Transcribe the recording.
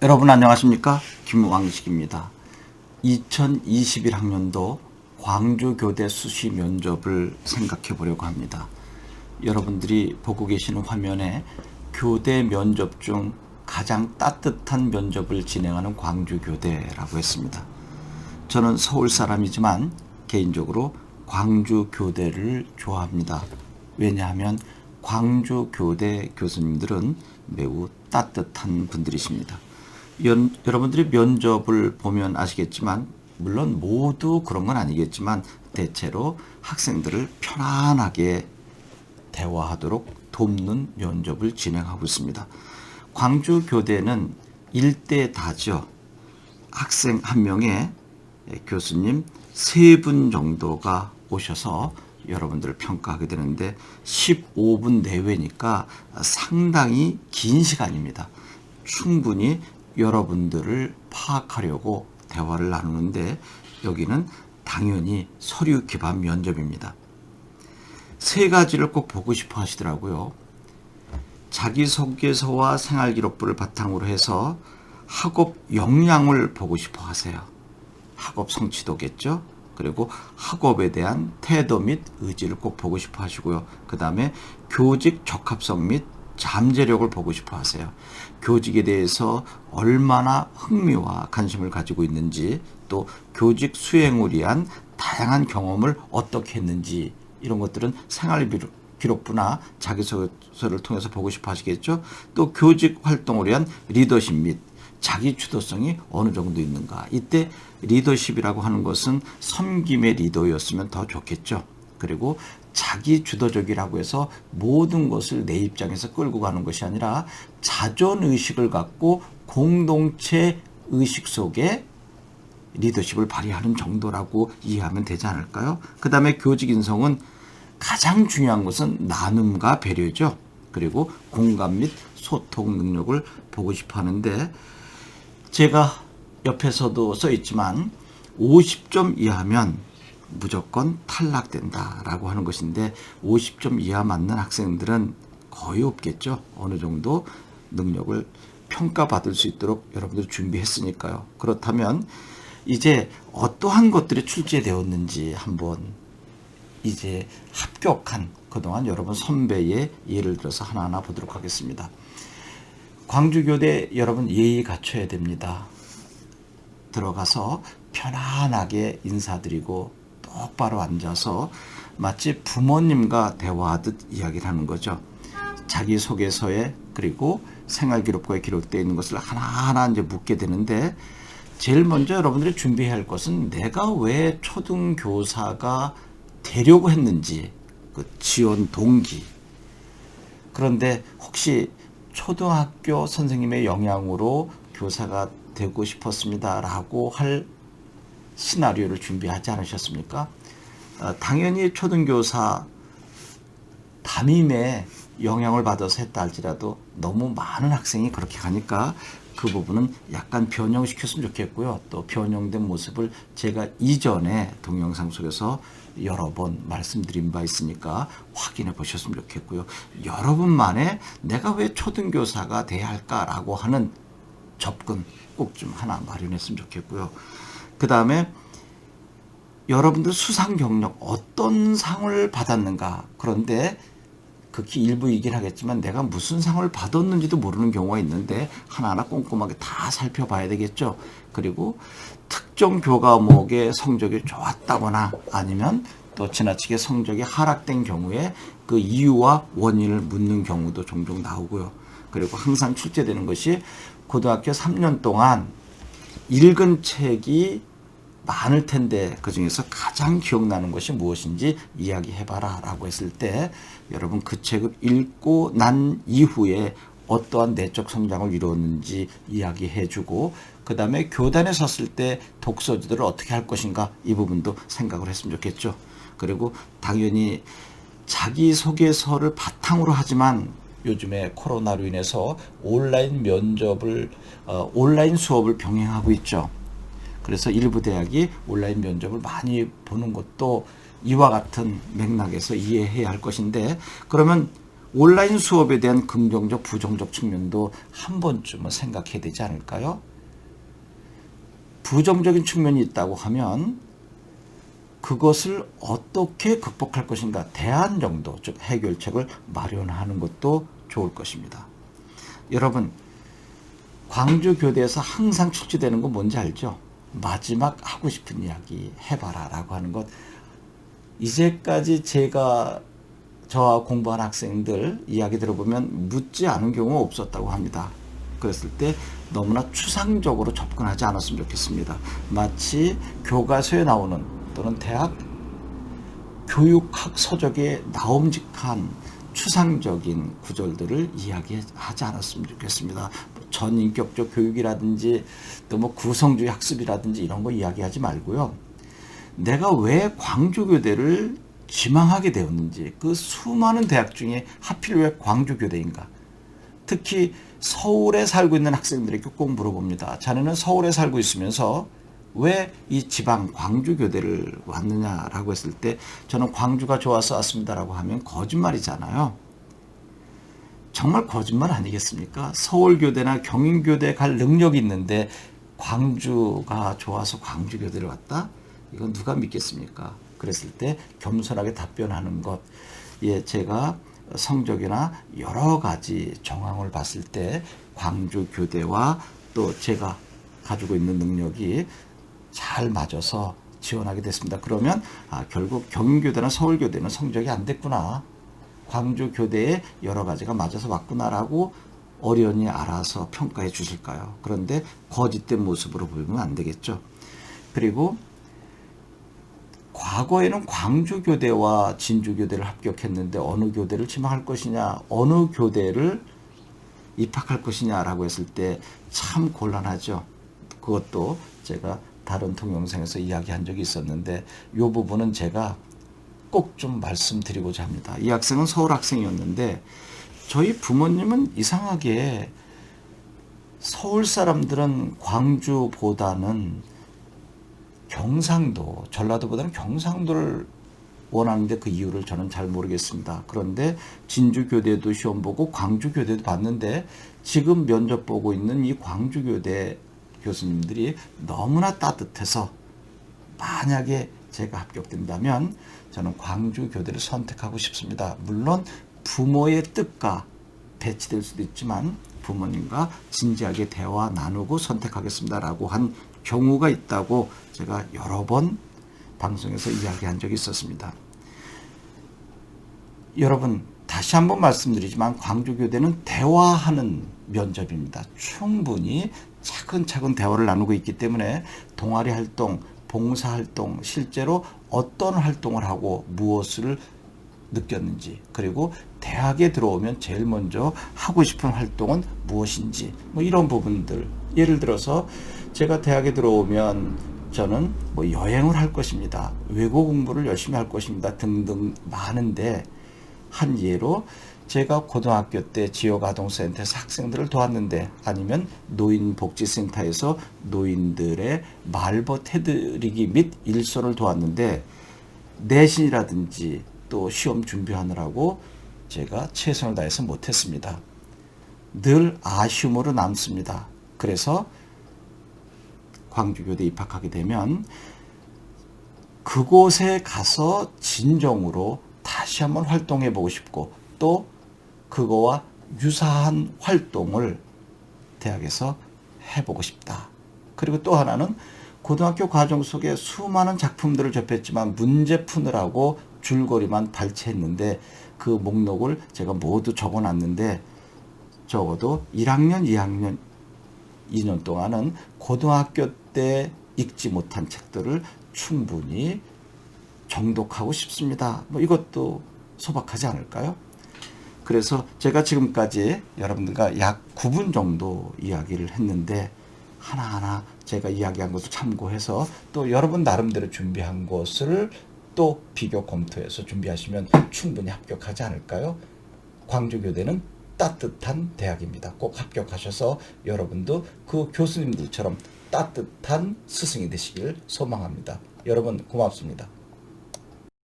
여러분 안녕하십니까? 김왕식입니다. 2021학년도 광주교대 수시 면접을 생각해 보려고 합니다. 여러분들이 보고 계시는 화면에 교대 면접 중 가장 따뜻한 면접을 진행하는 광주교대라고 했습니다. 저는 서울 사람이지만 개인적으로 광주교대를 좋아합니다. 왜냐하면 광주교대 교수님들은 매우 따뜻한 분들이십니다. 여러분들이 면접을 보면 아시겠지만 물론 모두 그런 건 아니겠지만 대체로 학생들을 편안하게 대화하도록 돕는 면접을 진행하고 있습니다. 광주교대는 1대 다죠. 학생 한 명에 교수님 3분 정도가 오셔서 여러분들을 평가하게 되는데 15분 내외니까 상당히 긴 시간입니다. 충분히 여러분들을 파악하려고 대화를 나누는데 여기는 당연히 서류 기반 면접입니다. 3가지를 꼭 보고 싶어 하시더라고요. 자기소개서와 생활기록부를 바탕으로 해서 학업 역량을 보고 싶어 하세요. 학업 성취도겠죠. 그리고 학업에 대한 태도 및 의지를 꼭 보고 싶어 하시고요. 그 다음에 교직 적합성 및 잠재력을 보고 싶어 하세요. 교직에 대해서 얼마나 흥미와 관심을 가지고 있는지, 또 교직 수행을 위한 다양한 경험을 어떻게 했는지, 이런 것들은 생활기록부나 자기소개서를 통해서 보고 싶어 하시겠죠. 또 교직 활동을 위한 리더십 및 자기 주도성이 어느 정도 있는가. 이때 리더십이라고 하는 것은 섬김의 리더였으면 더 좋겠죠. 그리고 자기 주도적이라고 해서 모든 것을 내 입장에서 끌고 가는 것이 아니라 자존의식을 갖고 공동체 의식 속에 리더십을 발휘하는 정도라고 이해하면 되지 않을까요? 그 다음에 교직 인성은 가장 중요한 것은 나눔과 배려죠. 그리고 공감 및 소통 능력을 보고 싶어 하는데, 제가 옆에서도 써 있지만 50점 이하면 무조건 탈락된다라고 하는 것인데 50점 이하 맞는 학생들은 거의 없겠죠. 어느 정도 능력을 평가받을 수 있도록 여러분들 준비했으니까요. 그렇다면 이제 어떠한 것들이 출제되었는지 한번 이제 합격한 그동안 여러분 선배의 예를 들어서 하나하나 보도록 하겠습니다. 광주교대 여러분 예의 갖춰야 됩니다. 들어가서 편안하게 인사드리고 똑바로 앉아서 마치 부모님과 대화하듯 이야기를 하는 거죠. 자기소개서에 그리고 생활기록부에 기록되어 있는 것을 하나하나 이제 묻게 되는데, 제일 먼저 여러분들이 준비해야 할 것은 내가 왜 초등교사가 되려고 했는지, 그 지원 동기. 그런데 혹시 초등학교 선생님의 영향으로 교사가 되고 싶었습니다 라고 할 시나리오를 준비하지 않으셨습니까? 당연히 초등교사 담임의 영향을 받아서 했다 할지라도 너무 많은 학생이 그렇게 가니까 그 부분은 약간 변형시켰으면 좋겠고요. 또 변형된 모습을 제가 이전에 동영상 속에서 여러 번 말씀드린 바 있으니까 확인해 보셨으면 좋겠고요. 여러분만의 내가 왜 초등교사가 돼야 할까라고 하는 접근 꼭 좀 하나 마련했으면 좋겠고요. 그 다음에 여러분들 수상 경력 어떤 상을 받았는가. 그런데 극히 일부이긴 하겠지만 내가 무슨 상을 받았는지도 모르는 경우가 있는데 하나하나 꼼꼼하게 다 살펴봐야 되겠죠. 그리고 특정 교과목의 성적이 좋았다거나 아니면 또 지나치게 성적이 하락된 경우에 그 이유와 원인을 묻는 경우도 종종 나오고요. 그리고 항상 출제되는 것이 고등학교 3년 동안 읽은 책이 많을 텐데 그 중에서 가장 기억나는 것이 무엇인지 이야기해봐라 라고 했을 때, 여러분 그 책을 읽고 난 이후에 어떠한 내적 성장을 이루었는지 이야기해주고, 그 다음에 교단에 섰을 때 독서지도를 어떻게 할 것인가, 이 부분도 생각을 했으면 좋겠죠. 그리고 당연히 자기소개서를 바탕으로 하지만 요즘에 코로나로 인해서 온라인 온라인 수업을 병행하고 있죠. 그래서 일부 대학이 온라인 면접을 많이 보는 것도 이와 같은 맥락에서 이해해야 할 것인데, 그러면 온라인 수업에 대한 긍정적, 부정적 측면도 한 번쯤은 생각해야 되지 않을까요? 부정적인 측면이 있다고 하면 그것을 어떻게 극복할 것인가, 대안 정도, 즉 해결책을 마련하는 것도 좋을 것입니다. 여러분, 광주교대에서 항상 출제되는 건 뭔지 알죠? 마지막 하고 싶은 이야기 해봐라 라고 하는 것. 이제까지 제가 저와 공부한 학생들 이야기 들어보면 묻지 않은 경우가 없었다고 합니다. 그랬을 때 너무나 추상적으로 접근하지 않았으면 좋겠습니다. 마치 교과서에 나오는 또는 대학 교육학 서적에 나옴직한 추상적인 구절들을 이야기하지 않았으면 좋겠습니다. 전인격적 교육이라든지 또 뭐 구성주의 학습이라든지 이런 거 이야기하지 말고요. 내가 왜 광주교대를 지망하게 되었는지, 그 수많은 대학 중에 하필 왜 광주교대인가. 특히 서울에 살고 있는 학생들에게 꼭 물어봅니다. 자네는 서울에 살고 있으면서 왜 이 지방 광주교대를 왔느냐라고 했을 때 저는 광주가 좋아서 왔습니다라고 하면 거짓말이잖아요. 정말 거짓말 아니겠습니까? 서울교대나 경인교대 갈 능력이 있는데 광주가 좋아서 광주교대를 왔다? 이건 누가 믿겠습니까? 그랬을 때 겸손하게 답변하는 것. 예, 제가 성적이나 여러 가지 정황을 봤을 때 광주교대와 또 제가 가지고 있는 능력이 잘 맞아서 지원하게 됐습니다. 그러면 결국 경인교대나 서울교대는 성적이 안 됐구나. 광주교대에 여러 가지가 맞아서 왔구나라고 어련히 알아서 평가해 주실까요? 그런데 거짓된 모습으로 보이면 안 되겠죠. 그리고 과거에는 광주교대와 진주교대를 합격했는데 어느 교대를 지망할 것이냐, 어느 교대를 입학할 것이냐라고 했을 때 참 곤란하죠. 그것도 제가 다른 동영상에서 이야기한 적이 있었는데 이 부분은 제가 꼭 좀 말씀드리고자 합니다. 이 학생은 서울 학생이었는데 저희 부모님은 이상하게 서울 사람들은 광주보다는 경상도, 전라도보다는 경상도를 원하는데 그 이유를 저는 잘 모르겠습니다. 그런데 진주교대도 시험 보고 광주교대도 봤는데 지금 면접 보고 있는 이 광주교대 교수님들이 너무나 따뜻해서 만약에 제가 합격된다면 저는 광주교대를 선택하고 싶습니다. 물론 부모의 뜻과 배치될 수도 있지만 부모님과 진지하게 대화 나누고 선택하겠습니다라고 한 경우가 있다고 제가 여러 번 방송에서 이야기한 적이 있었습니다. 여러분, 다시 한번 말씀드리지만 광주교대는 대화하는 면접입니다. 충분히 차근차근 대화를 나누고 있기 때문에 동아리 활동, 봉사활동, 실제로 어떤 활동을 하고 무엇을 느꼈는지, 그리고 대학에 들어오면 제일 먼저 하고 싶은 활동은 무엇인지, 뭐 이런 부분들. 예를 들어서 제가 대학에 들어오면 저는 뭐 여행을 할 것입니다. 외국 공부를 열심히 할 것입니다. 등등 많은데, 한 예로 제가 고등학교 때 지역아동센터에서 학생들을 도왔는데, 아니면 노인복지센터에서 노인들의 말벗 해드리기 및 일손을 도왔는데 내신이라든지 또 시험 준비하느라고 제가 최선을 다해서 못했습니다. 늘 아쉬움으로 남습니다. 그래서 광주교대 입학하게 되면 그곳에 가서 진정으로 다시 한번 활동해 보고 싶고, 또 그거와 유사한 활동을 대학에서 해보고 싶다. 그리고 또 하나는 고등학교 과정 속에 수많은 작품들을 접했지만 문제 푸느라고 줄거리만 발췌했는데 그 목록을 제가 모두 적어놨는데 적어도 1학년, 2학년, 2년 동안은 고등학교 때 읽지 못한 책들을 충분히 정독하고 싶습니다. 뭐 이것도 소박하지 않을까요? 그래서 제가 지금까지 여러분들과 약 9분 정도 이야기를 했는데 하나하나 제가 이야기한 것을 참고해서 또 여러분 나름대로 준비한 것을 또 비교 검토해서 준비하시면 충분히 합격하지 않을까요? 광주교대는 따뜻한 대학입니다. 꼭 합격하셔서 여러분도 그 교수님들처럼 따뜻한 스승이 되시길 소망합니다. 여러분 고맙습니다.